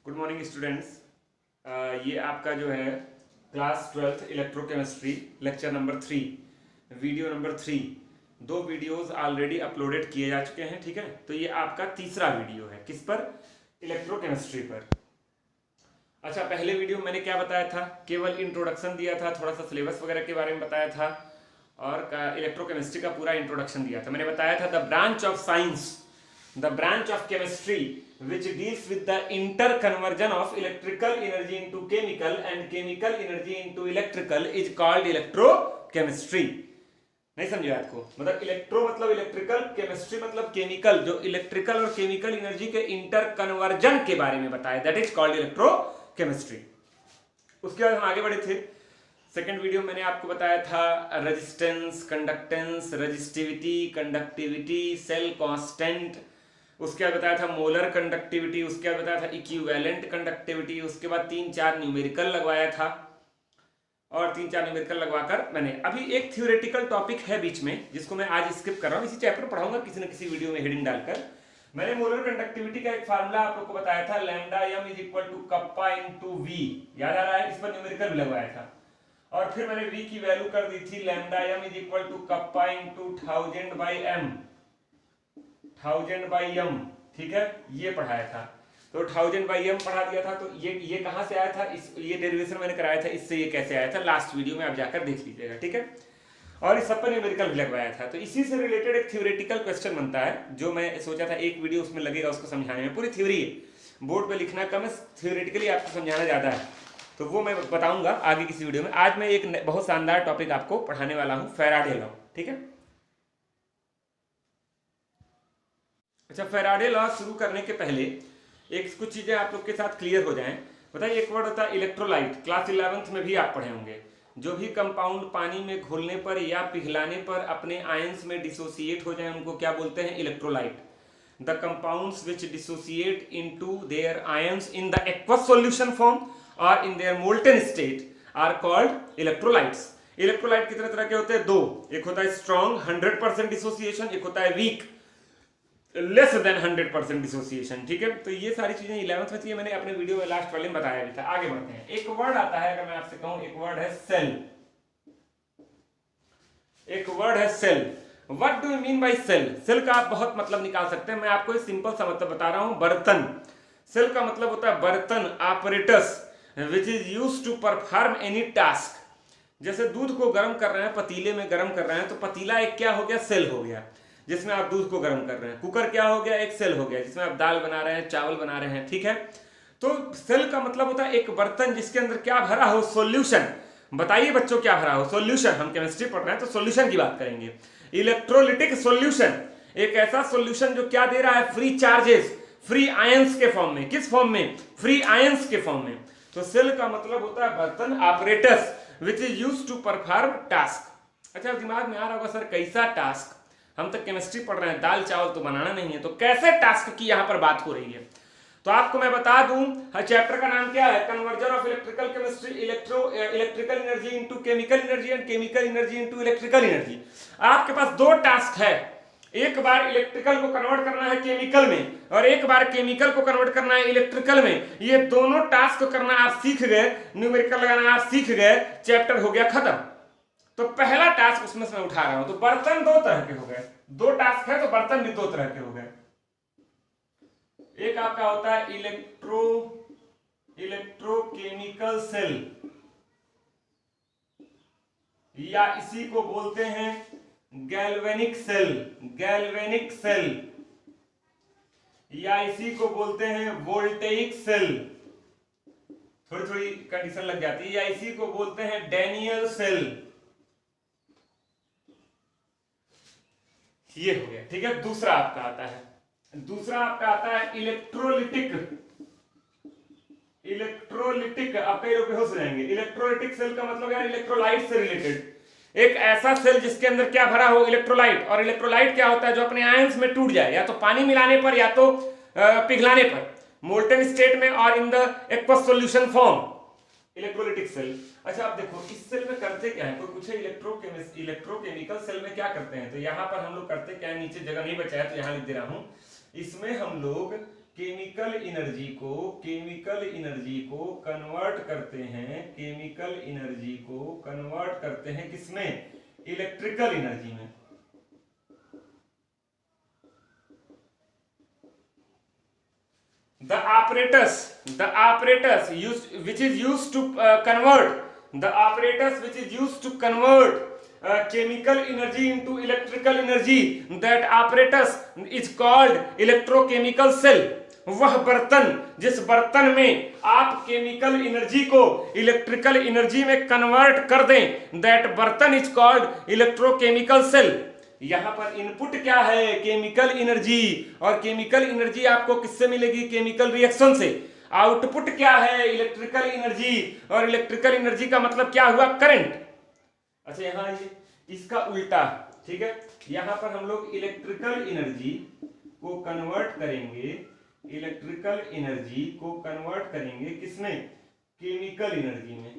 Good morning students. ये आपका जो है class 12th electrochemistry lecture number 3 video number 3। दो वीडियोस ऑलरेडी अपलोडेड किए जा चुके हैं, ठीक है। तो ये आपका तीसरा वीडियो है। किस पर? इलेक्ट्रोकेमिस्ट्री पर। अच्छा, पहले वीडियो में मैंने क्या बताया था? केवल इंट्रोडक्शन दिया था, थोड़ा सा सिलेबस वगैरह के बारे में बताया था और इलेक्ट्रोकेमिस्ट्री का पूरा इंट्रोडक्शन दिया था। मैंने बताया था the branch of science, the branch of chemistry which deals with the interconversion of electrical energy into chemical and chemical energy into electrical is called electrochemistry। नहीं समझे बात को? मतलब इलेक्ट्रो मतलब इलेक्ट्रिकल, केमिस्ट्री मतलब केमिकल, जो इलेक्ट्रिकल और chemical energy के इंटर कन्वर्जन के बारे में बताया, दैट इज कॉल्ड इलेक्ट्रोकेमिस्ट्री। उसके बाद हम आगे बढ़े थे। सेकेंड वीडियो मैंने आपको बताया था resistance, conductance, resistivity, conductivity, cell constant. उसके बाद बताया था मोलर कंडक्टिविटी। उसके बाद बताया था इक्विवेलेंट कंडक्टिविटी। उसके बाद 3-4 न्यूमेरिकल लगवाया था और 3-4 न्यूमेरिकल लगवाकर मैंने अभी एक थ्योरेटिकल टॉपिक है बीच में जिसको मैं आज स्किप कर रहा हूँ। इसी चैप्टर पढ़ाऊंगा किसी न किसी वीडियो में हेडिंग डालकर। मैंने मोलर कंडक्टिविटी का एक फार्मूला आप लोग को बताया था, lambda M is equal to kappa into V. याद आ रहा है? इस पर न्यूमेरिकल भी लगवाया था। और फिर मैंने वी की वैल्यू कर दी थी lambda M is equal to kappa into 1000 by M, 1000 by M, ठीक है। ये पढ़ाया था। तो 1000 बाई एम पढ़ा दिया था। तो ये कहां से आया था? ये डेरिवेशन मैंने कराया था, इससे ये कैसे आया था लास्ट वीडियो में आप जाकर देख लीजिएगा, ठीक है। और इस सब पर न्यूमेरिकल भी लगवाया था। तो इसी से रिलेटेड एक थ्योरेटिकल क्वेश्चन बनता है जो मैं सोचा था एक वीडियो उसमें लगेगा उसको समझाने में। पूरी थ्योरी है, बोर्ड पे लिखना कम है, थ्योरेटिकली आपको समझाना ज्यादा है। तो वो मैं बताऊंगा आगे किसी वीडियो में। आज मैं एक बहुत शानदार टॉपिक आपको पढ़ाने वाला हूं, फैराडे लॉ, ठीक है। अच्छा, फैराडे लॉ शुरू करने के पहले एक कुछ चीजें आप लोग के साथ क्लियर हो जाएं। बताइए, एक वर्ड होता है इलेक्ट्रोलाइट, क्लास 11th में भी आप पढ़े होंगे। जो भी कंपाउंड पानी में घोलने पर या पिघलाने पर अपने आयंस में डिसोसिएट हो जाए उनको क्या बोलते हैं? Electrolyte. The compounds which dissociate into their ions in the aqueous solution form और in their molten state are called electrolytes. Electrolyte कितने तरह के होते हैं? दो। एक होता है स्ट्रॉन्ग 100% डिसोसिएशन, एक होता है वीक लेस देन 100% डिसोसिएशन, ठीक है। तो ये सारी चीजें 11th में थी, मैंने अपने वीडियो में लास्ट वाले में बताया भी था। आगे बढ़ते हैं। एक वर्ड आता है, अगर मैं आपसे कहूं, एक वर्ड है सेल। एक वर्ड है cell. What do you mean by cell? Cell का आप बहुत मतलब निकाल सकते हैं। मैं आपको एक सिंपल सा मतलब बता रहा हूं, बर्तन। सेल का मतलब होता है बर्तन, apparatus which is used to perform any task. जैसे दूध को गर्म कर रहे हैं, पतीले में गर्म कर रहे हैं, तो पतीला एक क्या हो गया? सेल हो गया, जिसमें आप दूध को गर्म कर रहे हैं। कुकर क्या हो गया? एक सेल हो गया, जिसमें आप दाल बना रहे हैं, चावल बना रहे हैं, ठीक है। तो सेल का मतलब होता है एक बर्तन जिसके अंदर क्या भरा हो? सॉल्यूशन। बताइए बच्चों, क्या भरा हो? सॉल्यूशन। हम केमिस्ट्री पढ़ रहे हैं तो सॉल्यूशन की बात करेंगे। इलेक्ट्रोलिटिक सॉल्यूशन, एक ऐसा सॉल्यूशन जो क्या दे रहा है? फ्री चार्जेस, फ्री आयंस के फॉर्म में। किस फॉर्म में? फ्री आयंस के फॉर्म में। तो सेल का मतलब होता है बर्तन, apparatus which is used to perform task. अच्छा, दिमाग में आ रहा होगा सर कैसा टास्क? हम तो केमिस्ट्री पढ़ रहे हैं, दाल चावल तो बनाना नहीं है, तो कैसे टास्क की यहां पर बात हो रही है? तो आपको मैं बता दूं, हर चैप्टर का नाम क्या है? Conversion of electrical chemistry, electrical energy into chemical energy and chemical energy into electrical energy. आपके पास दो टास्क है, एक बार इलेक्ट्रिकल को कन्वर्ट करना है केमिकल में और एक बार केमिकल को कन्वर्ट करना है इलेक्ट्रिकल में। ये दोनों टास्क करना आप सीख गए, न्यूमेरिकल लगाना आप सीख गए, चैप्टर हो गया खत्म। तो पहला टास्क उसमें से मैं उठा रहा हूं। तो बर्तन दो तरह के हो गए, दो टास्क है तो बर्तन भी दो तरह के हो गए। एक आपका होता है इलेक्ट्रोकेमिकल सेल, या इसी को बोलते हैं गैल्वेनिक सेल, गैल्वेनिक सेल, या इसी को बोलते हैं वोल्टेइक सेल। थोड़ी थोड़ी कंडीशन लग जाती है। या इसी को बोलते हैं डैनियल सेल। ये हो गया, ठीक है। दूसरा आपका आता है, दूसरा आपका आता है इलेक्ट्रोलिटिक। इलेक्ट्रोलिटिक, आप कई लोग बेहोश हो जाएंगे। इलेक्ट्रोलिटिक सेल का मतलब यार इलेक्ट्रोलाइट से रिलेटेड, एक ऐसा सेल जिसके अंदर क्या भरा हो? इलेक्ट्रोलाइट। और इलेक्ट्रोलाइट क्या होता है? जो अपने आयंस में टूट जाए, या तो पानी मिलाने पर या तो पिघलाने पर, मोल्टन स्टेट में और in the aqueous solution form, electrolytic cell. अच्छा, आप देखो इस सेल में करते क्या है? कोई पूछे इलेक्ट्रोकेमिकल सेल में क्या करते हैं, तो यहां पर हम लोग करते क्या है? नीचे जगह नहीं बचा है तो यहां लिख दे रहा हूं। इसमें हम लोग केमिकल एनर्जी को कन्वर्ट करते हैं किसमें? इलेक्ट्रिकल एनर्जी में। The apparatus which is used to convert chemical energy into electrical energy, that apparatus is called electrochemical cell। वह बर्तन, जिस बर्तन में आप केमिकल एनर्जी को इलेक्ट्रिकल एनर्जी में कन्वर्ट कर दें, दैट बर्तन इज कॉल्ड इलेक्ट्रोकेमिकल सेल। यहां पर इनपुट क्या है? केमिकल एनर्जी, और केमिकल एनर्जी आपको किससे मिलेगी? केमिकल रिएक्शन से। आउटपुट क्या है? इलेक्ट्रिकल एनर्जी, और इलेक्ट्रिकल एनर्जी का मतलब क्या हुआ? करंट। अच्छा यहां ये इसका उल्टा, ठीक है, यहां पर हम लोग इलेक्ट्रिकल एनर्जी को कन्वर्ट करेंगे किसमें? केमिकल एनर्जी में।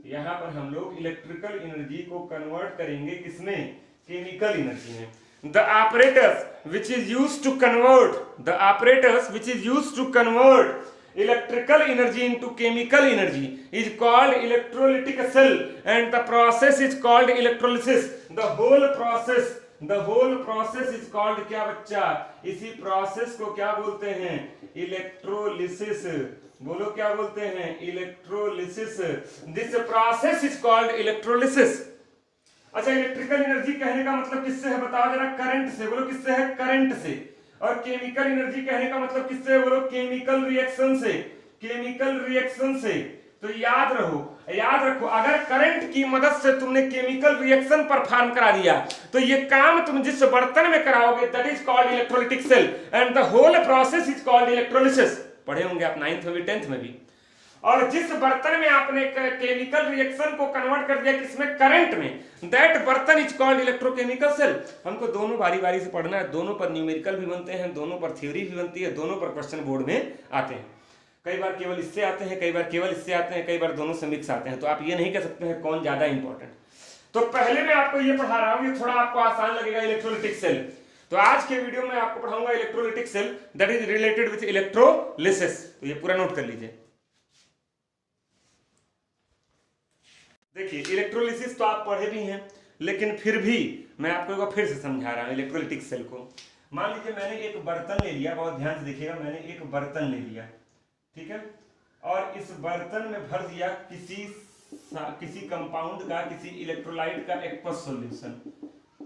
यहां पर हम लोग इलेक्ट्रिकल एनर्जी को कन्वर्ट करेंगे किसमें? केमिकल एनर्जी में। The apparatus which is used to convert electrical energy into chemical energy is called electrolytic cell, and the process is called electrolysis। The whole process is called क्या बच्चा? इसी process को क्या बोलते हैं? इलेक्ट्रोलिसिस। बोलो क्या बोलते हैं? Electrolysis. This process is called electrolysis. अच्छा इलेक्ट्रिकल एनर्जी कहने का मतलब किससे है? बताओ जरा। करंट से। बोलो किससे है? करंट से। और केमिकल एनर्जी कहने का मतलब किससे है? बोलो केमिकल रिएक्शन से। तो याद रखो, अगर करंट की मदद से तुमने केमिकल रिएक्शन परफॉर्म करा दिया तो ये काम तुम जिस बर्तन में कराओगे, that is called electrolytic cell, and the whole process is called electrolysis. पढ़े होंगे आप 9th में भी 10th में भी। और जिस बर्तन में आपने केमिकल रिएक्शन को कन्वर्ट कर दिया किसमें? करंट में, दैट बर्तन इज कॉल्ड इलेक्ट्रोकेमिकल सेल। हमको दोनों बारी बारी से पढ़ना है, दोनों पर न्यूमेरिकल भी बनते हैं, दोनों पर थ्योरी भी बनती है, दोनों पर क्वेश्चन बोर्ड में आते हैं। कई बार केवल इससे आते हैं, कई बार केवल इससे आते हैं, कई बार दोनों से मिक्स आते हैं, तो आप ये नहीं कह सकते हैं कौन ज्यादा इंपॉर्टेंट। तो पहले मैं आपको ये पढ़ा रहा हूं, ये थोड़ा आपको आसान लगेगा, इलेक्ट्रोलिटिक सेल। तो आज के वीडियो में आपको पढ़ाऊंगा electrolytic cell that is related with electrolysis. तो ये पूरा नोट कर लीजिए। देखिए इलेक्ट्रोलिसिस तो आप पढ़े भी हैं, लेकिन फिर भी मैं आपको एक बार फिर से समझा रहा हूं इलेक्ट्रोलिटिक सेल को। मान लीजिए मैंने एक बर्तन ले लिया, बहुत ध्यान से देखिएगा, मैंने एक बर्तन ले लिया, ठीक है, और इस बर्तन में भर दिया किसी कंपाउंड का, किसी इलेक्ट्रोलाइट का एक्वस सॉल्यूशन,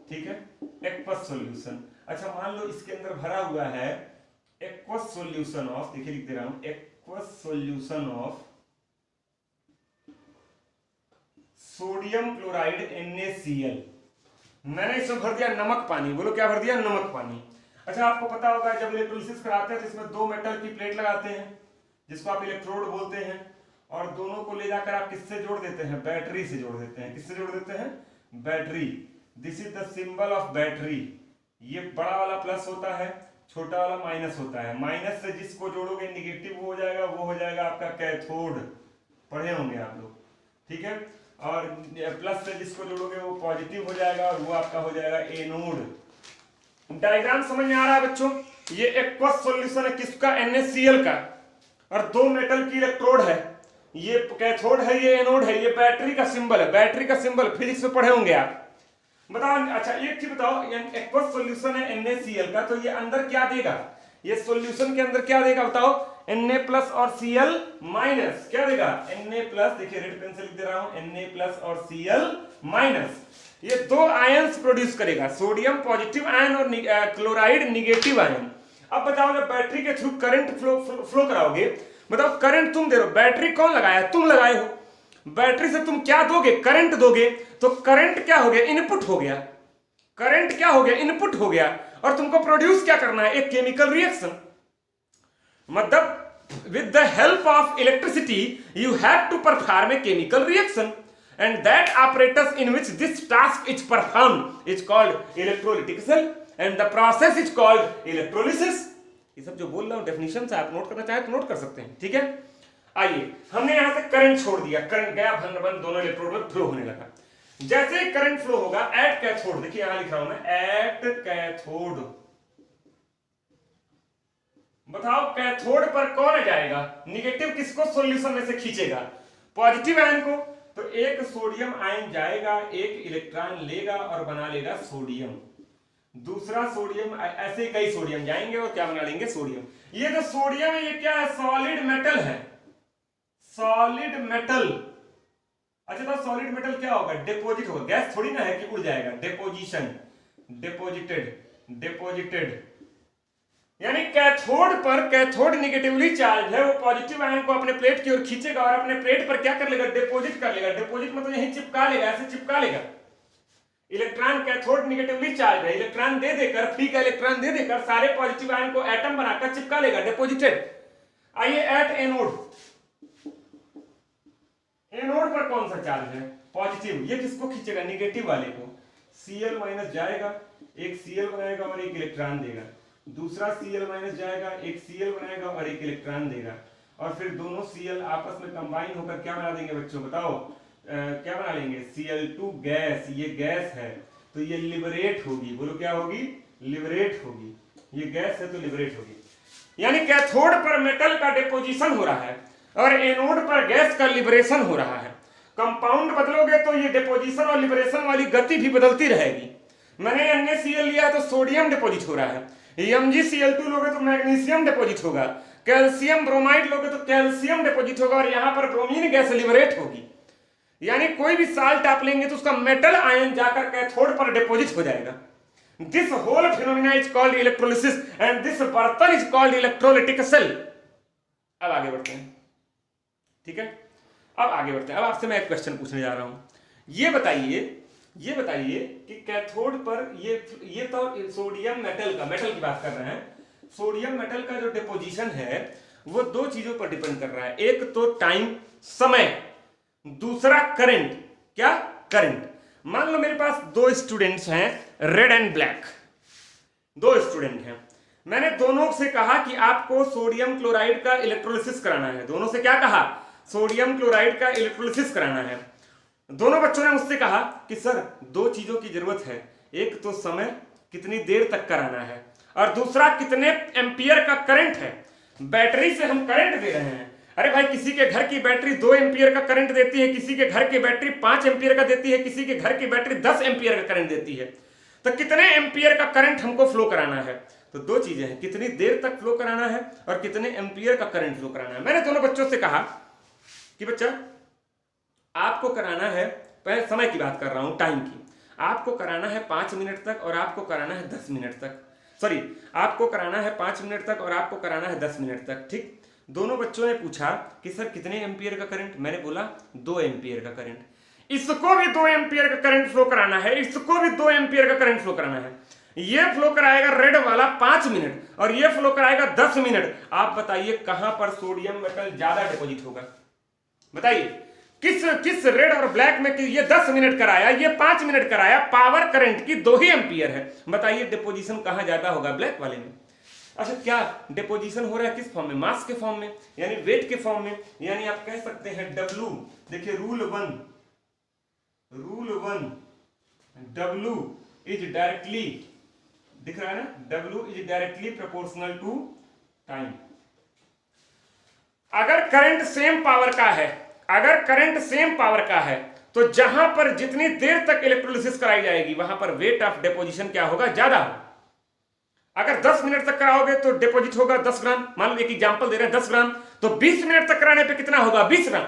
ठीक है, एक्वस सॉल्यूशन। अच्छा मान लो इसके अंदर भरा हुआ है एक्वस सॉल्यूशन ऑफ, देखिए लिख दे रहा हूं, aqueous solution of sodium chloride NaCl। मैंने इसमें भर दिया नमक पानी। बोलो क्या भर दिया? नमक पानी। अच्छा आपको पता होगा जब इलेक्ट्रोलिसिस कराते हैं तो इसमें 2 मेटल की प्लेट लगाते हैं जिसको आप इलेक्ट्रोड बोलते हैं, और दोनों को ले जाकर आप किससे जोड़ देते हैं? बैटरी से जोड़ देते हैं। किससे जोड़ देते हैं? Battery. This is the symbol of battery. ये बड़ा वाला प्लस होता है, छोटा वाला माइनस होता है। माइनस से जिसको जोड़ोगे नेगेटिव हो जाएगा, वो हो जाएगा आपका कैथोड। पढ़े होंगे आप लोग, ठीक है, और प्लस से जिसको जोड़ोगे वो पॉजिटिव हो जाएगा, और वो आपका हो जाएगा एनोड। डायग्राम समझ में आ रहा है बच्चों? ये एक्वस सॉल्यूशन है किसका? NaCl का, और 2 मेटल की इलेक्ट्रोड है, ये कैथोड है, ये एनोड है, ये बैटरी का सिंबल है। बैटरी का सिंबल फिजिक्स में पढ़े होंगे आप। बताओ अच्छा एक चीज बताओ, एक्वस सॉल्यूशन है NaCl का, तो ये अंदर क्या देगा? ये सॉल्यूशन के अंदर क्या देगा बताओ? Na प्लस और Cl माइनस। क्या देगा? Na प्लस, देखिए रेड पेन से लिख दे रहा हूं, Na प्लस और Cl माइनस। ये 2 आयंस प्रोड्यूस करेगा, सोडियम पॉजिटिव आयन और क्लोराइड निगेटिव आयन। अब बताओ जब बैटरी के थ्रू करंट फ्लो कराओगे, बताओ करंट तुम दे रहे हो, बैटरी कौन लगाया? तुम लगाए हो। बैटरी से तुम क्या दोगे? करंट दोगे। तो करंट क्या हो गया? इनपुट हो गया। करंट क्या हो गया? इनपुट हो गया। और तुमको प्रोड्यूस क्या करना है? एक केमिकल रिएक्शन। मतलब with the help of electricity you have to perform a chemical reaction, and that apparatus in which this task is performed is called electrolytic cell, and the process is called electrolysis। ये सब जो बोल रहा हूं definition से आप note करना चाहे तो नोट कर सकते हैं, ठीक है। आइए हमने यहां से करंट छोड़ दिया, करंट गया भन भन, दोनों इलेक्ट्रोड में फ्लो होने लगा। जैसे ही करंट फ्लो होगा एट कैथोड, देखिए यहां लिख रहा हूं मैं, एट कैथोड, बताओ कैथोड पर कौन जाएगा, निगेटिव किसको सॉल्यूशन में से खींचेगा, पॉजिटिव आयन को। तो एक सोडियम आयन जाएगा, एक इलेक्ट्रॉन लेगा और बना लेगा सोडियम। दूसरा सोडियम, ऐसे ही कई सोडियम जाएंगे और क्या बना लेंगे, सोडियम। ये जो सोडियम है ये क्या है, सॉलिड मेटल है, सॉलिड मेटल। अच्छा तो सॉलिड मेटल क्या होगा, डिपोजिट होगा, गैस थोड़ी ना है कि उड़ जाएगा, डिपोजिशन, डिपोजिटेड, डिपोजिटेड। यानी कैथोड पर, कैथोड निगेटिवली चार्ज है, वो पॉजिटिव आयन को अपने प्लेट की ओर खींचेगा और अपने प्लेट पर क्या कर लेगा, डिपोजिट कर लेगा। डिपोजिट मतलब यहीं चिपका लेगा, ऐसे चिपका लेगा। इलेक्ट्रॉन, कैथोड निगेटिवली चार्ज है, इलेक्ट्रॉन दे देकर, फ्री का इलेक्ट्रॉन दे देकर सारे पॉजिटिव आयन को एटम बनाकर चिपका लेगा, डिपोजिटेड। आइए एट एनोड, एनोड पर कौन सा चार्ज है, पॉजिटिव। ये किसको खींचेगा, निगेटिव वाले को। Cl माइनस जाएगा, एक Cl बनाएगा और एक इलेक्ट्रॉन देगा। दूसरा Cl माइनस जाएगा, एक Cl बनाएगा और एक इलेक्ट्रॉन देगा। और फिर दोनों Cl आपस में कंबाइन होकर क्या बना देंगे बच्चों, बताओ क्या बना लेंगे, Cl2 गैस। ये गैस है तो ये लिबरेट होगी, बोलो क्या होगी, लिबरेट होगी। ये गैस है तो लिबरेट होगी। यानी कैथोड पर मेटल का डिपोजिशन हो रहा है और एनोड पर गैस का लिबरेशन हो रहा है। कंपाउंड बदलोगे तो ये डिपोजिशन और लिबरेशन वाली गति भी बदलती रहेगी। मैंने NaCl लिया है तो सोडियम डिपोजिट हो रहा है, MgCl2 लोगे तो मैग्नीशियम डिपोजिट होगा, कैल्शियम ब्रोमाइड लोगे तो कैल्शियम डिपोजिट होगा और यहां पर ब्रोमीन गैस लिबरेट होगी। यानी कोई भी साल्ट आप लेंगे तो उसका मेटल आयन जाकर कैथोड पर डिपोजिट हो जाएगा। This whole phenomena is called electrolysis and this बर्तन इज कॉल्ड इलेक्ट्रोलिटिक सेल। अब आगे बढ़ते हैं, ठीक है, अब आगे बढ़ते हैं। अब आपसे मैं एक क्वेश्चन पूछने जा रहा हूं, ये बताइए कि कैथोड पर ये तो सोडियम मेटल का, मेटल की बात कर रहे हैं, सोडियम मेटल का जो डिपोजिशन है वो दो चीजों पर डिपेंड कर रहा है, एक तो टाइम, समय, दूसरा करंट। क्या, करंट। मान लो मेरे पास दो स्टूडेंट्स हैं, रेड एंड ब्लैक, दो स्टूडेंट हैं। मैंने दोनों से कहा कि आपको सोडियम क्लोराइड का इलेक्ट्रोलिसिस कराना है। दोनों से क्या कहा, सोडियम क्लोराइड का इलेक्ट्रोलिसिस कराना है। दोनों बच्चों ने मुझसे कहा कि सर दो चीजों की जरूरत है, एक तो समय, कितनी देर तक कराना है, और दूसरा कितने एम्पियर का करंट है। बैटरी से हम करंट दे रहे हैं, अरे भाई किसी के घर की बैटरी 2 एम्पियर का करंट देती है, किसी के घर की बैटरी 5 एम्पियर का देती है, किसी के घर की बैटरी 10 एम्पियर का करंट देती है। तो कितने एम्पियर का करंट हमको फ्लो कराना है, तो दो चीजें हैं, कितनी देर तक फ्लो कराना है और कितने एम्पियर का करंट फ्लो कराना है। मैंने दोनों बच्चों से कहा कि बच्चा आपको कराना है, पहले समय की बात कर रहा हूं, टाइम की, आपको कराना है 5 मिनट तक और आपको कराना है 10 मिनट तक, सॉरी आपको कराना है 5 मिनट तक और आपको कराना है 10 मिनट तक, ठीक। दोनों बच्चों ने पूछा कि सर कितने एम्पियर का करंट, मैंने बोला 2 एम्पियर का करंट। इसको भी 2 एम्पियर का करंट फ्लो कराना है, इसको भी 2 एम्पियर का करंट फ्लो कराना है। ये फ्लो कराएगा रेड वाला 5 मिनट और ये फ्लो कराएगा 10 मिनट। आप बताइए कहां पर सोडियम मेटल ज्यादा डिपोजिट होगा, बताइए किस रेड और ब्लैक में, कि ये 10 मिनट कराया, ये 5 मिनट कराया, पावर करंट की 2 ही एम्पियर है, बताइए डिपोजिशन कहां ज्यादा होगा, ब्लैक वाले में। अच्छा क्या डिपोजिशन हो रहा है, किस फॉर्म में, मास के फॉर्म में, यानी वेट के फॉर्म में, यानी आप कह सकते हैं W। देखिए rule one, W is directly, दिख रहा है ना, W is directly proportional to time. अगर करंट सेम पावर का है, अगर करंट सेम पावर का है तो जहां पर जितनी देर तक इलेक्ट्रोलिसिस कराई जाएगी वहां पर वेट ऑफ डिपोजिशन क्या होगा, ज्यादा। अगर 10 मिनट तक कराओगे तो डिपोजिट होगा 10 ग्राम, मान लो एक एग्जांपल दे रहे हैं 10 ग्राम, तो 20 मिनट तक कराने पे कितना होगा, 20 ग्राम।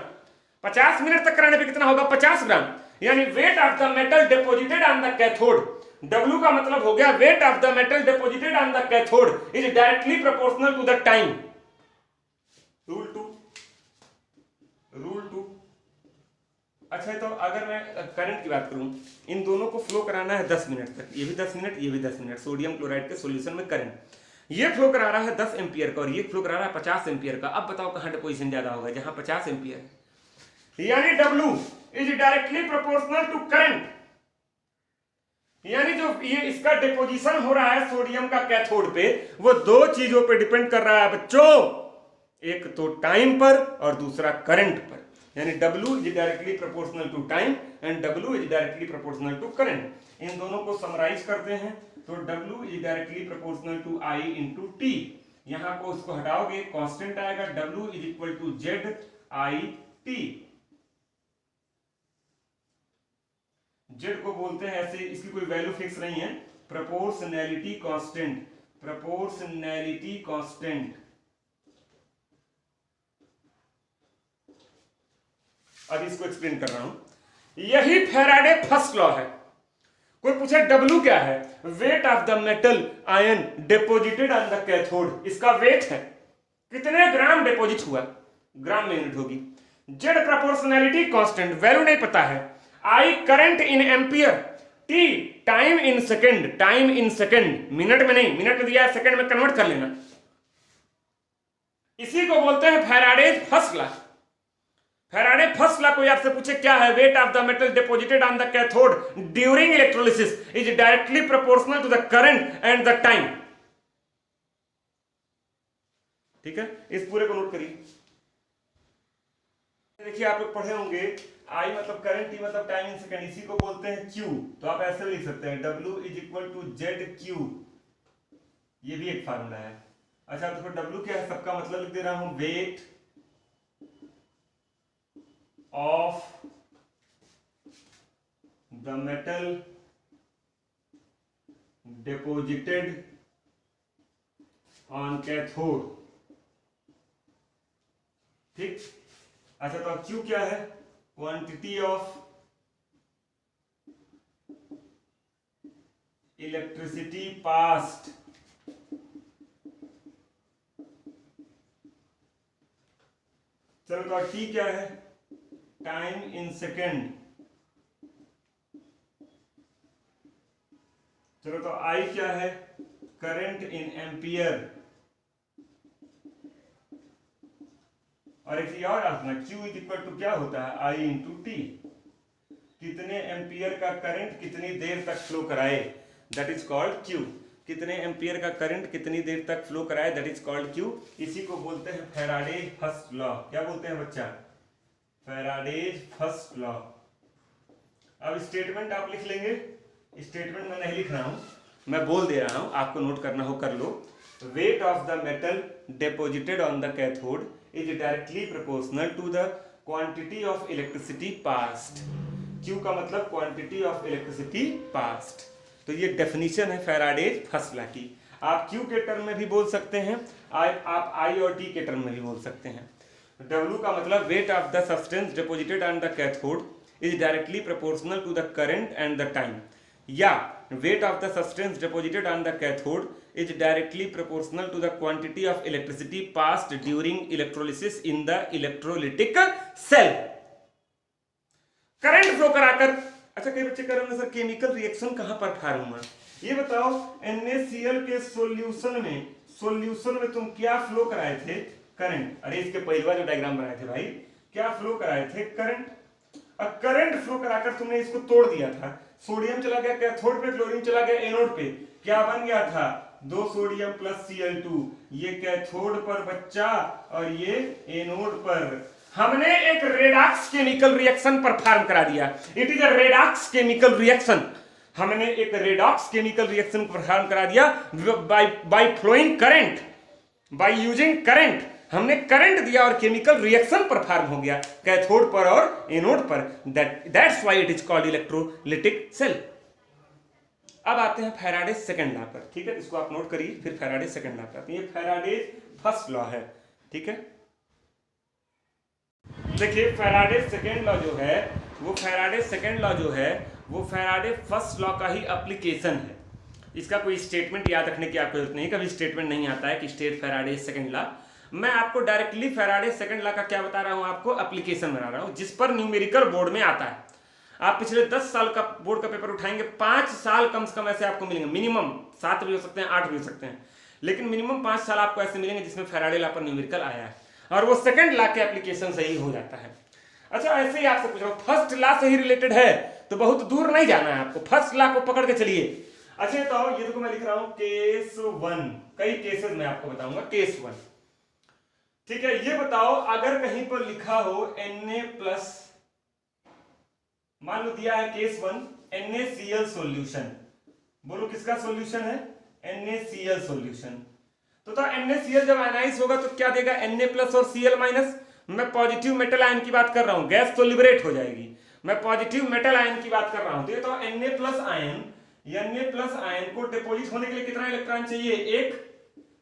50 मिनट तक कराने पे कितना होगा, 50 ग्राम। यानी weight of the metal deposited on the cathode, W का मतलब हो गया weight of the metal deposited on the cathode is directly proportional to the time. Rule two. अच्छा तो अगर मैं करंट की बात करूं, इन दोनों को फ्लो कराना है 10 मिनट तक, ये भी 10 मिनट, ये भी 10 मिनट, सोडियम क्लोराइड के सॉल्यूशन में करंट, ये फ्लो करा रहा है 10 एम्पियर का और ये फ्लो करा रहा है 50 एम्पियर का। अब बताओ कहां डिपोजिशन ज्यादा होगा, जहां 50 एम्पियर है। यानी W is directly proportional to current, यानी जो ये इसका डिपोजिशन हो रहा है सोडियम का कैथोड पे, वो दो चीजों पे डिपेंड कर रहा है बच्चों, एक तो टाइम पर और दूसरा करंट पर। यानी W is directly proportional to time and W is directly proportional to current. इन दोनों को समराइज करते हैं तो W is directly proportional to I into T। यहां को उसको हटाओगे, कांस्टेंट आएगा W is equal to ZIT। Z को बोलते हैं ऐसे, इसकी कोई वैल्यू फिक्स नहीं है, प्रोपोर्शनैलिटी कांस्टेंट, प्रोपोर्शनैलिटी कांस्टेंट। अब इसको एक्सप्लेन कर रहा हूं। यही फैराडे फर्स्ट लॉ है। कोई पूछे W क्या है, weight of the metal ion deposited on the cathode, इसका वेट है, कितने ग्राम डिपोजिट हुआ, ग्राम में यूनिट होगी। जेड प्रोपोर्शनैलिटी कांस्टेंट, वैल्यू नहीं पता है। I current in ampere, T time in second, time in second, minute में नहीं, मिनट में दिया है सेकंड में कन्वर्ट कर लेना। इसी को बोलते हैं Faraday's first law. Faraday first law कोई आपसे पूछे क्या है, weight of the metal deposited on the cathode during electrolysis is directly proportional to the current and the time. ठीक है, इस पूरे को नोट करिए। देखिए आप लोग पढ़े होंगे, आई मतलब करंट, टी मतलब टाइम इन सेकंड, इसी को बोलते हैं क्यू। तो आप ऐसे लिख सकते हैं W is equal to ZQ, ये भी एक फार्मूला है। अच्छा तो फिर W क्या है, सबका मतलब लिख दे रहा हूं, wait of the metal deposited on cathode। ठीक, अच्छा तो अब Q क्या है, क्वांटिटी ऑफ इलेक्ट्रिसिटी पास्ट। चलो तो T क्या है, टाइम इन सेकेंड। चलो तो I क्या है, करंट इन एम्पियर। और एक चीज और रखना, Q इज इक्वल टू क्या होता है, I इंटू टी, कितने एम्पियर का करंट कितनी देर तक फ्लो कराए, दैट इज कॉल्ड Q। कितने एम्पियर का करंट कितनी देर तक फ्लो कराए, दैट इज कॉल्ड Q। इसी को बोलते हैं फैराडे फर्स्ट लॉ। क्या बोलते हैं बच्चा, फैराडेज फर्स्ट लॉ। अब स्टेटमेंट आप लिख लेंगे, स्टेटमेंट मैं नहीं लिख रहा हूं, मैं बोल दे रहा हूं, आपको नोट करना हो कर लो। Weight of the metal deposited on the cathode is directly proportional to the quantity of electricity passed. Q का मतलब क्वांटिटी ऑफ इलेक्ट्रिसिटी पास्ड। तो ये डेफिनेशन है फैराडेज फर्स्ट लॉ की। आप क्यू के टर्म में भी बोल सकते हैं, आप आई और टी के टर्म में भी बोल सकते हैं। W का मतलब weight of the substance deposited on the cathode is directly proportional to the current and the time, या weight of the substance deposited on the cathode is directly proportional to the quantity of electricity passed during electrolysis in the electrolytic cell. Current flow कराकर, अच्छा कई बच्चे कर रहे हैं sir chemical reaction कहां पर फार्म हुआ, ये बताओ। NaCl के सॉल्यूशन में तुम क्या फ्लो कराए थे, करंट। अरे इसके पहलवा जो डायग्राम बनाए थे भाई, क्या फ्लो कराए थे, करंट। अब करंट फ्लो कराकर तुमने इसको तोड़ दिया था, सोडियम चला गया कैथोड पे, क्लोरीन चला गया एनोड पे, क्या बन गया था, 2 सोडियम प्लस Cl2, ये कैथोड पर बच्चा और ये एनोड पर। हमने एक रेडॉक्स केमिकल रिएक्शन परफॉर्म करा दिया, it is a redox chemical reaction. हमने एक रेडॉक्स केमिकल रिएक्शन परफॉर्म करा दिया by flowing current, by using current. हमने करंट दिया और केमिकल रिएक्शन परफॉर्म हो गया कैथोड पर और एनोड पर, that's why it is called electrolytic cell. अब आते हैं फैराडे सेकंड लॉ पर, ठीक है, इसको आप नोट करिए, फिर फैराडे सेकंड लॉ पर आते हैं। ये फैराडे फर्स्ट लॉ है, ठीक है। देखिए फैराडे सेकंड लॉ जो है वो फैराडे सेकंड लॉ जो है वो फैराडे फर्स्ट लॉ का ही एप्लीकेशन है। इसका कोई स्टेटमेंट याद रखने की आपको जरूरत नहीं, कभी स्टेटमेंट नहीं आता है कि स्टेट फैराडे सेकंड लॉ। मैं आपको डायरेक्टली फैराडे सेकंड लॉ का क्या बता रहा हूं, आपको एप्लीकेशन बना रहा हूं, जिस पर न्यूमेरिकल बोर्ड में आता है। आप पिछले 10 साल का बोर्ड का पेपर उठाएंगे, 5 साल कम से कम ऐसे आपको मिलेंगे, मिनिमम 7 भी हो सकते हैं, 8 भी हो सकते हैं, लेकिन मिनिमम 5 साल आपको ऐसे मिलेंगे जिसमें फैराडे लॉ पर न्यूमेरिकल आया है और वो सेकंड लॉ के एप्लीकेशन से ही हो जाता है। अच्छा ऐसे ही आपसे पूछ रहा हूं, फर्स्ट लॉ से ही रिलेटेड है तो बहुत दूर नहीं जाना है आपको, फर्स्ट लॉ को पकड़ के चलिए। अच्छा तो ये देखो मैं लिख रहा हूं केस 1, कई केसेस मैं आपको बताऊंगा, केस 1, ठीक है। ये बताओ अगर कहीं पर लिखा हो Na+, मान लो दिया है केस 1 NaCl सॉल्यूशन, बोलो किसका सॉल्यूशन है, NaCl सॉल्यूशन। तो NaCl जब आयनाइज होगा तो क्या देगा, Na प्लस और Cl माइनस। मैं पॉजिटिव मेटल आयन की बात कर रहा हूं, गैस तो लिबरेट हो जाएगी। मैं पॉजिटिव मेटल आयन की बात कर रहा हूं, तो ये तो Na प्लस आयन को डिपोजिट होने के लिए कितना इलेक्ट्रॉन चाहिए, एक,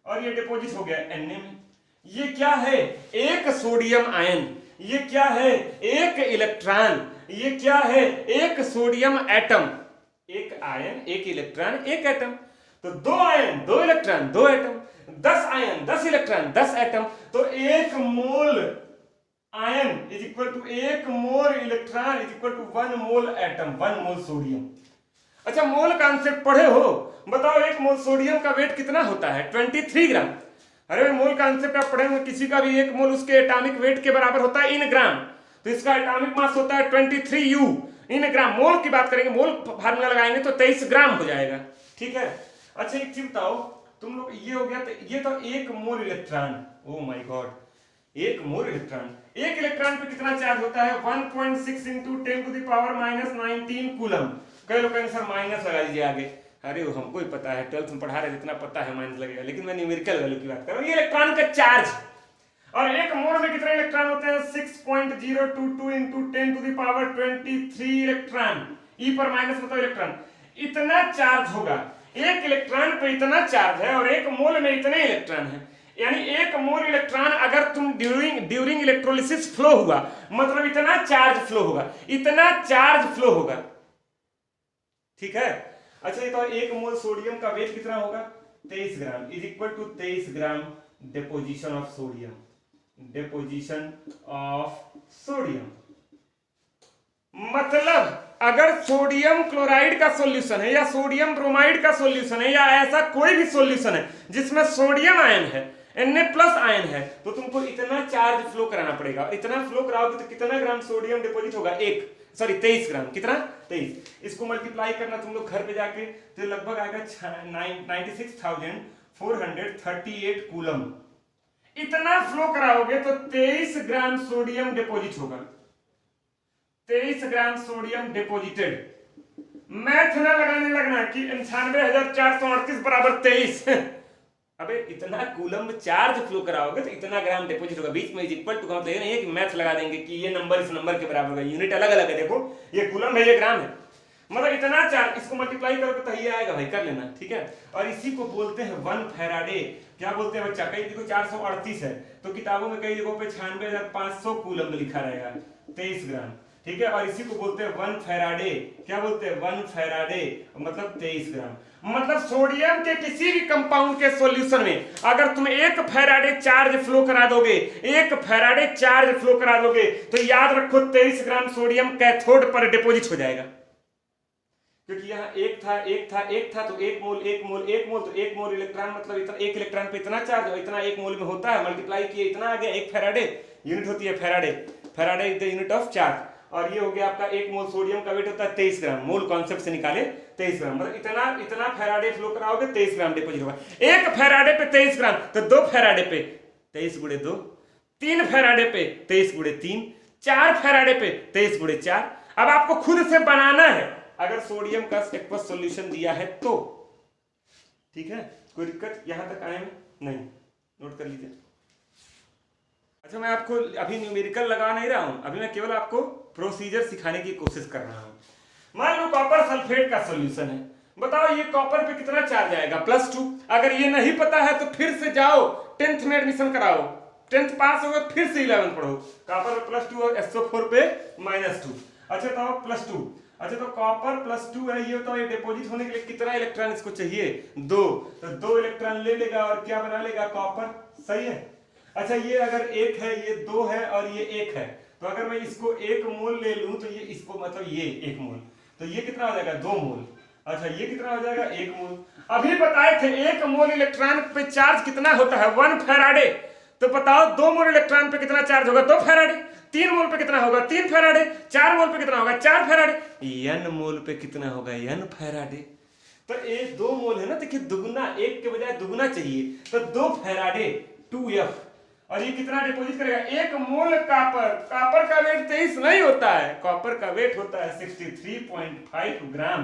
और ये डिपोजिट हो गया Na में। ये क्या है, एक सोडियम आयन। ये क्या है, एक इलेक्ट्रॉन। ये क्या है, एक सोडियम एटम। एक आयन, एक इलेक्ट्रॉन, एक एटम। तो दो आयन, दो इलेक्ट्रॉन, दो एटम। 10 ion, 10 electron, 10 atom. तो एक mole ion is equal to एक mole electron is equal to 1 mole atom, 1 mole sodium. अच्छा, मोल कॉन्सेप्ट पढ़े हो, बताओ एक मोल सोडियम का वेट कितना होता है, 23 ग्राम। अरे भाई, मोल कॉन्सेप्ट आप पढ़े होंगे, किसी का भी एक मोल उसके एटॉमिक वेट के बराबर होता है इन ग्राम। तो इसका एटॉमिक मास होता है 23 U इन ग्राम। मोल की बात करेंगे, मोल फार्मूला लगाएंगे तो 23 ग्राम हो जाएगा। ठीक है। अच्छा, एक चीज बताओ तुम लोग, ये हो गया, तो ये तो एक mole electron. O my God, एक मोल इलेक्ट्रॉन। एक इलेक्ट्रॉन पे कितना चार्ज होता है, 1.6 into 10 to the power -19 coulomb. कई लोग कहेंगे सर माइनस लगा दीजिए आगे। अरे वो हमको ही पता है, 12th में पढ़ा रहे, जितना पता है माइनस लगेगा, लेकिन मैं न्यूमेरिकल वैल्यू की बात कर रहा हूँ। ये इलेक्ट्रॉन का चार्ज, और एक मोल में कितने इलेक्ट्रॉन होते हैं, 6.022 into 10 to the power 23 electron. E पर माइनस मतलब इलेक्ट्रॉन। इतना चार्ज होगा, एक इलेक्ट्रॉन पे इतना चार्ज है, और एक मोल में इतने इलेक्ट्रॉन है। यानी एक मोल इलेक्ट्रॉन अगर तुम ड्यूरिंग इलेक्ट्रोलिसिस फ्लो हुआ, मतलब इतना चार्ज फ्लो होगा, इतना चार्ज फ्लो होगा। ठीक है। अच्छा, ये तो एक मोल सोडियम का वेट कितना होगा, 23 gram is equal to 23 gram deposition of sodium. Deposition of sodium मतलब अगर सोडियम क्लोराइड का सॉल्यूशन है, या सोडियम ब्रोमाइड का सॉल्यूशन है, या ऐसा कोई भी सॉल्यूशन है जिसमें सोडियम आयन है, Na प्लस आयन है, तो तुमको इतना चार्ज फ्लो कराना पड़ेगा। इतना फ्लो कराओगे तो कितना ग्राम सोडियम डिपोजिट होगा, 23 ग्राम। कितना, 23। इसको मल्टीप्लाई करना तुम लोग घर पे जाके, तो लगभग आएगा 96,438 कूलम। इतना फ्लो कराओगे तो 23 ग्राम सोडियम डिपोजिट होगा। 23 ग्राम सोडियम डिपोजिटेड। मैथ ना लगाने लगना कि 98,438 बराबर 23। अबे इतना कूलम चार्ज फ्लो कराओगे तो इतना ग्राम डिपोजिट होगा। बीच में इक्वल टू का मतलब ये नहीं है कि मैथ लगा देंगे कि ये नंबर इस नंबर के बराबर होगा। यूनिट अलग अलग है, देखो ये कूलम है, ये ग्राम है। मतलब इतना चार्ज, इसको मल्टीप्लाई करोगे तो ये आएगा भाई, कर लेना। ठीक है। और इसी को बोलते हैं 1 फैराडे। क्या बोलते हैं बच्चा, कई देखो 438 है, तो किताबों में कई जगहों पे 96,500 कूलम लिखा रहेगा, 23 ग्राम। ठीक है। और इसी को बोलते हैं 1 फैराडे। क्या बोलते हैं, 1 फैराडे मतलब 23 ग्राम। मतलब सोडियम के किसी भी कंपाउंड के सॉल्यूशन में अगर तुम 1 फैराडे चार्ज फ्लो करा दोगे, 1 फैराडे चार्ज फ्लो करा दोगे, तो याद रखो 23 ग्राम सोडियम कैथोड पर डिपोजिट हो जाएगा। क्योंकि यहाँ एक था तो एक मोल तो एक मोल इलेक्ट्रॉन, मतलब इतना, एक इलेक्ट्रॉन पे इतना चार्ज, इतना एक मोल में होता है, मल्टीप्लाई किए इतना आ गया। 1 फैराडे यूनिट होती है Faraday. Faraday is the unit of charge. और ये हो गया आपका, एक मोल सोडियम का वेट होता है 23 ग्राम। मोल कॉन्सेप्ट से निकाले 23 ग्राम, मतलब इतना फैराडे फ्लो कराओगे 23 ग्राम डिपोजिट होगा। 1 फैराडे पे 23 ग्राम, तो 2 फैराडे पे 23 गुणे 2, 3 फैराडे पे 23 गुणे 3, 4 फैराडे पे 23 गुणे 4। अब आपको खुद से बनाना है, अगर सोडियम का एक्वस सॉल्यूशन दिया है तो। ठीक है, कोई दिक्कत यहां तक आए नहीं, नोट कर लीजिए। अच्छा, मैं आपको अभी न्यूमेरिकल लगा नहीं रहा हूं, अभी मैं केवल आपको प्रोसीजर सिखाने की कोशिश कर रहा हूं। मान लो कॉपर सल्फेट का सॉल्यूशन है, बताओ ये कॉपर पे कितना चार्ज आएगा, +2। अगर ये नहीं पता है तो फिर से जाओ 10th में एडमिशन कराओ, 10th पास हो गए फिर से 11th पढ़ो। कॉपर पे +2 और SO4 पे -2। अच्छा तो +2। अच्छा तो कॉपर +2 है, ये तो ये डिपोजिट होने के लिए कितना इलेक्ट्रॉन इसको चाहिए, 2। तो 2 इलेक्ट्रॉन ले लेगा और क्या बना लेगा, कॉपर। सही है। अच्छा, ये अगर 1 है, ये 2 है और ये 1 है, तो अगर मैं इसको 1 मोल ले लूं तो ये इसको, मतलब ये 1 मोल, तो ये कितना हो जाएगा, 2 मोल। अच्छा, ये कितना हो जाएगा, 1 मोल। अभी बताए थे 1 मोल इलेक्ट्रॉन पे चार्ज कितना होता है, 1 फैराडे। तो बताओ 2 मोल इलेक्ट्रॉन पे कितना चार्ज होगा, 2 फैराडे। 3 मोल पे कितना होगा, 3 फैराडे। 4 मोल पे कितना होगा, 4 फैराडे। n मोल पे कितना होगा, n फैराडे। तो 2 मोल है ना, देखिए दुगुना, 1 के बजाय दुगुना चाहिए, तो 2 फैराडे 2f। और ये कितना डिपोजिट करेगा, 1 मोल कॉपर। कॉपर का वेट 23 नहीं होता है, कॉपर का वेट होता है 63.5 ग्राम।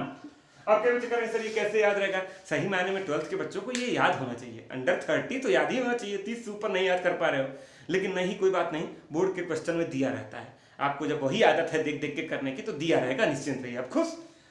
अब क्या बच्चे करेंगे सर ये कैसे याद रहेगा? सही मायने में 12th के बच्चों को ये याद होना चाहिए, अंडर 30 तो याद ही होना चाहिए, 30 से ऊपर नहीं याद कर पा रहे हो, लेकिन नहीं कोई बात नहीं, बोर्ड के क्वेश्चन में दिया रहता है, आपको जब वही आदत है देख देख के करने की तो दिया रहेगा, निश्चिंत रहिए आप खुश,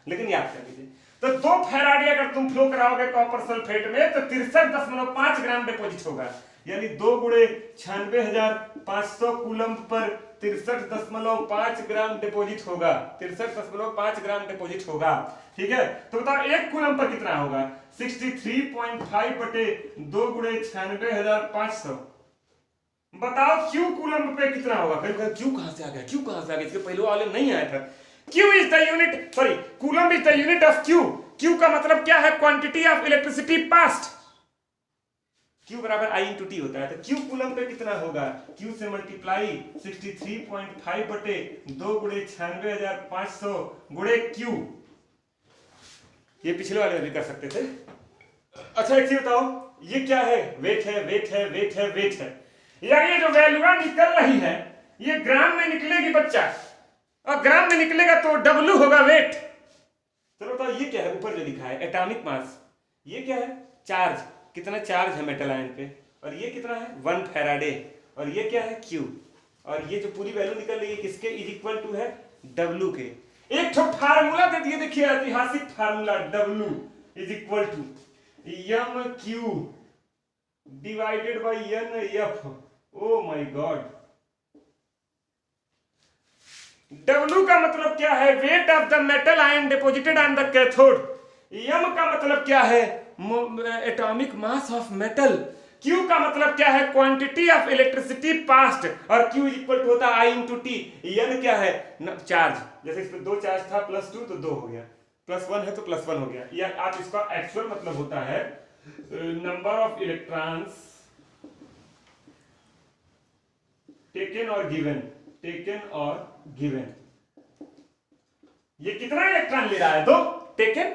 लेकिन याद कर लीजिए। तो 2 फैराडे अगर तुम फ्लो कराओगे कॉपर सल्फेट में तो 63.5 ग्राम डिपोजिट होगा, यानी 2 गुणे 96,500 कूलम्ब पर 63.5 ग्राम डिपोजिट होगा, 63.5 ग्राम डिपोजिट होगा, ठीक है। तो बताओ 1 कूलम्ब पर कितना होगा? 63.5 बटे 2 गुणे 96,500। बताओ क्यू कूलम्ब पे कितना होगा? क्यू कहां से आ गया? क्यू कहां से आ गया? इसके पहले वाले नहीं आया था। Q is the unit, sorry, coulomb is the unit of Q. Q का मतलब क्या है? Quantity of electricity passed. Q बराबर I इंटू टी होता है, तो Q कूलम्ब पे कितना होगा? Q से मल्टीप्लाई 63.5 बटे 2 गुणे 96,500 गुणे Q। ये पिछले वाले में भी कर सकते थे। अच्छा एक चीज बताओ, ये क्या है? वेट है, वेट है, वेट है, वेट है, यार ये जो वैल्यू निकल रही है ये ग्राम में निकलेगी बच्चा, और ग्राम में निकलेगा तो W होगा वेट। चलो बताओ ये क्या है? ऊपर जो लिखा है एटॉमिक मास, ये क्या है? चार्ज, कितना चार्ज है मेटल आयन पे, और ये कितना है? 1 फैराडे, और ये क्या है? Q, और ये जो पूरी वैल्यू निकल रही है किसके इज इक्वल टू है? W के। एक तो फार्मूला दे दिए, देखिए ऐतिहासिक formula, W is equal to mq divided by nf। Oh my god, W का मतलब क्या है? Weight of the metal ion deposited on the cathode. M का मतलब क्या है? Atomic mass of metal. Q का मतलब क्या है? क्वांटिटी ऑफ इलेक्ट्रिसिटी पास्ड, और Q इज इक्वल टू होता है I इंटू टी। N क्या है? चार्ज, जैसे इसमें 2 चार्ज था, +2 तो 2 हो गया, +1 है तो +1 हो गया, या आप इसका एक्चुअल मतलब होता है नंबर ऑफ इलेक्ट्रॉन्स टेकन और गिवन, टेकन और गिवन। ये कितना इलेक्ट्रॉन ले रहा है? 2 टेकन,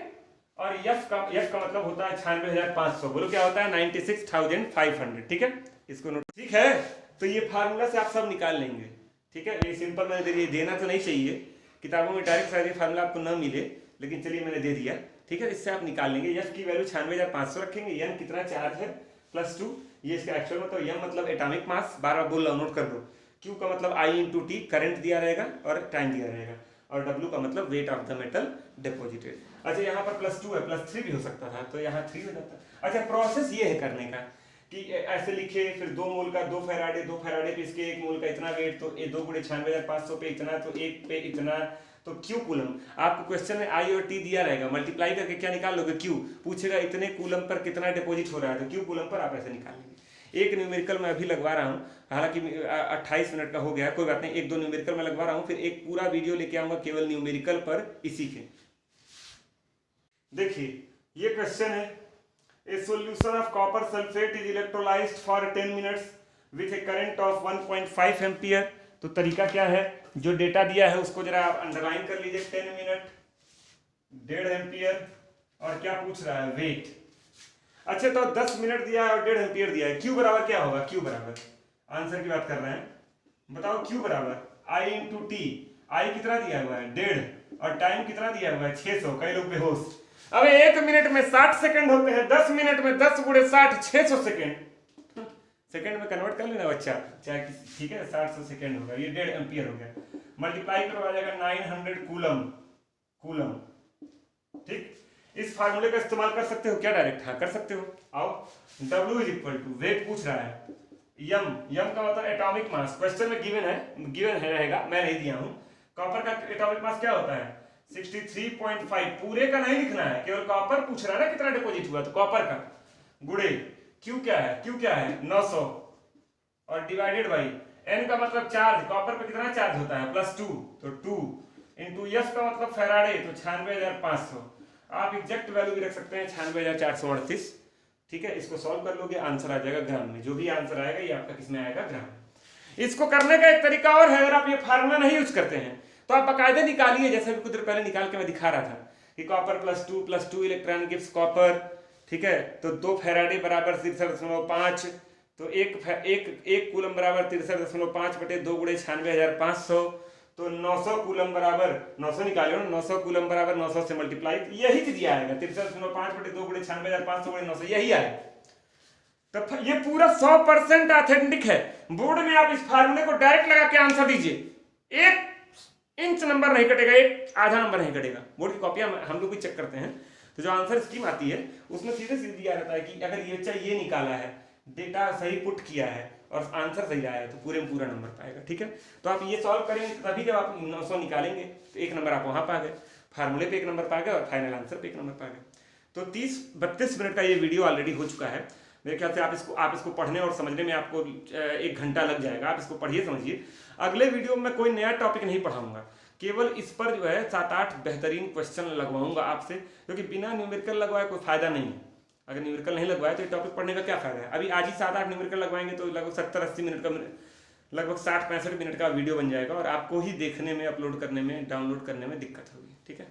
और F का मतलब होता है 96,500, बोलो क्या होता है? 96,500, ठीक है, इसको नोट, ठीक है। तो ये फार्मूला से आप सब निकाल लेंगे, ठीक है। ये सिंपल मैंने दे दिया, देना तो नहीं चाहिए, किताबों में डायरेक्ट शायद फार्मूला आपको ना मिले, लेकिन चलिए मैंने दे दिया, ठीक है। इससे आप निकाल लेंगे। F की वैल्यू 96,500 रखेंगे, N कितना चार्ज है +2, ये इसका एक्चुअल मतलब, M मतलब एटॉमिक मास, बार बार बोल रहा हूं, नोट कर लो। Q का मतलब I इंटू टी, करंट दिया रहेगा और टाइम दिया रहेगा, और W का मतलब weight of the metal deposited. अच्छा यहाँ पर +2 है, +3 भी हो सकता था, तो यहाँ 3 हो जाता। अच्छा प्रोसेस ये है करने का कि ऐसे लिखे, फिर 2 मोल का 2 फैराडे, 2 फैराडे पे इसके 1 मोल का इतना वेट, तो 2 गुणे 96,500 पे इतना, तो 1 पे इतना, तो Q कूलम। आपको क्वेश्चन में I और T दिया रहेगा, मल्टीप्लाई करके क्या निकाल लोगे? Q पूछेगा इतने कूलम पर कितना डिपोजिट हो रहा है, तो Q कूलम पर आप ऐसे निकाल लेंगे। एक न्यूमेरिकल मैं अभी लगवा रहा हूँ, हालांकि 28 मिनट का हो गया, कोई बात नहीं, 1-2 न्यूमेरिकल मैं लगवा रहा हूँ, फिर एक पूरा वीडियो लेके आऊंगा केवल न्यूमेरिकल पर इसी के। देखिए ये क्वेश्चन है, ए solution of copper sulphate is electrolysed for 10 minutes with A current of 1.5 ampere. तो तरीका क्या है? जो डेटा दिया है उसको जरा आप अंडरलाइन कर लीजिए, 10 मिनट, 1.5 एम्पियर, और क्या पूछ रहा है? वेट। अच्छा तो 10 मिनट दिया है और 1.5 एम्पियर दिया है, Q बराबर क्या होगा? Q बराबर, आंसर की बात कर रहे हैं, बताओ Q बराबर I इंटू टी। I कितना दिया हुआ है? 1.5, और टाइम कितना दिया हुआ है? 600। कई लोग बेहोश, अब 1 मिनट में 60 सेकंड होते हैं, 10 मिनट में 10 गुणे 60, 600 सेकंड, सेकंड में कन्वर्ट कर लेना बच्चा, चाहे ठीक है, 700 सेकंड होगा, ये 1.5 एम्पियर हो गया, मल्टीप्लाई करो आ जाएगा 900 कूलम, ठीक। इस फार्मूले का इस्तेमाल कर सकते हो क्या डायरेक्ट? हाँ कर सकते हो। आओ, W is equal to, weight पूछ रहा है, M का मतलब एटॉमिक मास, क्वेश्चन में गिवन है रहेगा, मैं नहीं दिया हूं। कॉपर का एटॉमिक मास क्या होता है? 63.5, पूरे का नहीं लिखना है, केवल कॉपर पूछ रहा है ना कितना डिपोजिट हुआ, तो कॉपर का गुणे Q क्या है? Q क्या है? 900, और डिवाइडेड बाई N का मतलब चार्ज, कॉपर पे कितना चार्ज होता है? +2, तो 2 इंटू F का मतलब फैराडे, तो 96,500। आप एग्जैक्ट वैल्यू भी रख सकते हैं 96,438, ठीक है। इसको सॉल्व कर लोगे, आंसर आ जाएगा ग्राम में, जो भी आंसर आएगा ये आपका किसमें आएगा? ग्राम। इसको करने का एक तरीका और है, अगर आप ये फार्मूला नहीं यूज करते हैं तो आप बाकायदे निकालिए, जैसे कुछ देर पहले निकाल के मैं दिखा रहा था कि कॉपर +2 इलेक्ट्रॉन गिव्स कॉपर, ठीक है। तो 2 फैराडे बराबर 63.5, तो एक कूलम बराबर 63.5 बटे 2 गुणे 96,500, तो 900 कूलम बराबर 900 निकाले हो, 900 कूलम बराबर 900 से मल्टीप्लाई, यही चीज आएगा 63.5/2/96/500/900 यही आएगा। तो ये पूरा 100% ऑथेंटिक है। बोर्ड में आप इस फार्मूले को डायरेक्ट लगा के आंसर दीजिए, 1 इंच नंबर नहीं कटेगा, 1 आधा नंबर नहीं कटेगा। बोर्ड की कॉपियां हम लोग भी चेक करते हैं, तो जो आंसर स्कीम आती है उसमें सीधे सीधे दिया रहता है कि अगर ये ये निकाला है, डेटा सही पुट किया है और आंसर सही आया है तो पूरे में पूरा नंबर पाएगा। ठीक है, तो आप ये सॉल्व करेंगे तभी जब आप 900 निकालेंगे तो 1 नंबर आप वहां पा गए, फार्मूले पे 1 नंबर पा गए और फाइनल आंसर पे 1 नंबर पा गए। तो 30-32 मिनट का ये वीडियो ऑलरेडी हो चुका है। मेरे ख्याल से आप इसको पढ़ने और समझने में आपको 1 घंटा लग जाएगा। आप इसको पढ़िए, समझिए। अगले वीडियो में कोई नया टॉपिक नहीं पढ़ाऊंगा, केवल इस पर जो है 7-8 बेहतरीन क्वेश्चन लगवाऊंगा आपसे, क्योंकि बिना न्यूमेरिकल लगवाए कोई फायदा नहीं है। अगर न्यूमेरिकल नहीं लगवाए तो ये टॉपिक पढ़ने का क्या फायदा है। अभी आज ही 7-8 न्यूमेरिकल लगवाएंगे तो लगभग 70-80 मिनट का, लगभग 60-65 मिनट का वीडियो बन जाएगा और आपको ही देखने में, अपलोड करने में, डाउनलोड करने में दिक्कत होगी। ठीक है।